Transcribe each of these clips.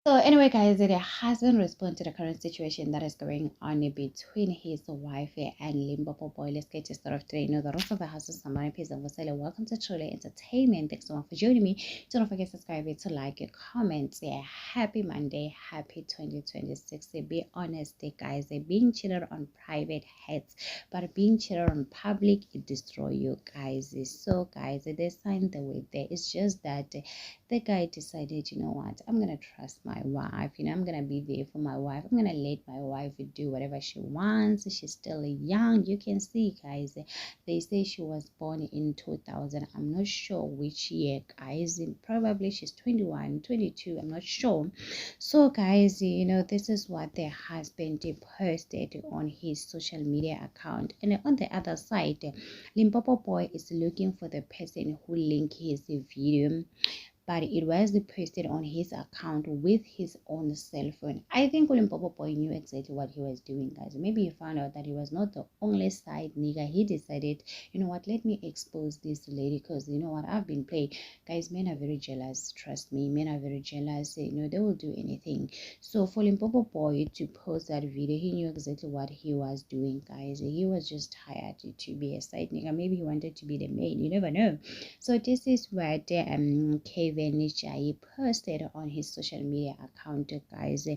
So anyway, guys, the husband responded to the current situation that is going on between his wife and Limpopo boy. Let's get you started today. You know the rest of the house is somebody. Please and welcome to Truly Entertainment. Thanks so much for joining me. Don't forget to subscribe, to like, your comments. Yeah, happy Monday, happy 2026. Be honest, guys. Being cheated on private heads, but being cheated on public, it destroy you, guys. So, guys, they signed the way there. It's just that the guy decided, you know what, I'm gonna trust my wife, I'm gonna be there for my wife, I'm gonna let my wife do whatever she wants. She's still young. You can see, guys, they say she was born in 2000. I'm not sure which year, guys. Probably she's 21, 22. I'm not sure. So, guys, this is what their husband posted on his social media account. And on the other side, Limpopo boy is looking for the person who linked his video, but it was posted on his account with his own cell phone. I think Limpopo boy knew exactly what he was doing, guys. Maybe he found out that he was not the only side nigga. He decided, you know what, let me expose this lady, because you know what, I've been playing. Guys, men are very jealous. Trust me, men are very jealous. They will do anything. So for Limpopo boy to post that video, he knew exactly what he was doing, guys. He was just hired to be a side nigga. Maybe he wanted to be the main. You never know. So this is what Kevin Nijai posted on his social media account, guys.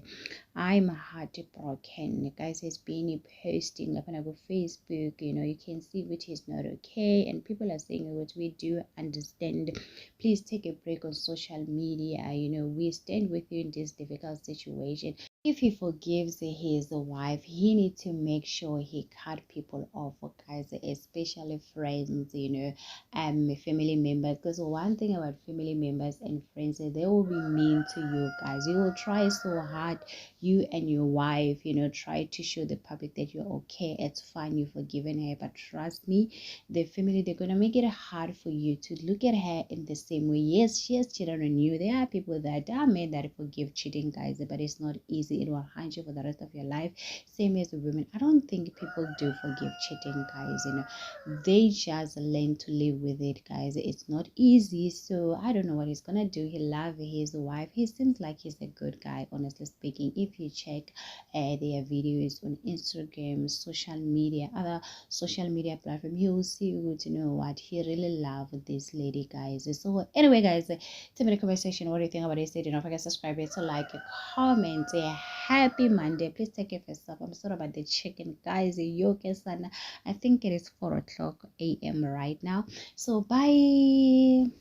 I'm heartbroken, guys. He's been posting up on Facebook. You can see which is not okay, and people are saying what we do understand. Please take a break on social media. We stand with you in this difficult situation. If he forgives his wife, he needs to make sure he cut people off, guys, especially friends, family members. Because one thing about family members and friends, they will be mean to you, guys. You will try so hard, you and your wife, try to show the public that you're okay, it's fine, you've forgiven her. But trust me, the family, they're gonna make it hard for you to look at her in the same way. Yes, she has cheated on you. There are people that are men that forgive cheating, guys, but it's not easy. It will haunt you for the rest of your life. Same as the women. I don't think people do forgive cheating, guys. They just learn to live with it, guys. It's not easy. So I don't know what he's gonna do. He loves his wife. He seems like he's a good guy, honestly speaking. If you check their videos on Instagram, social media, other social media platform, you will see what he really loves this lady, guys. So anyway, guys, tell me in the comment section what do you think about this video. Don't forget to subscribe, to like, comment. Happy Monday. Please take it for yourself. I'm sorry about the chicken, guys. I think it is 4 o'clock a.m. right now. So bye.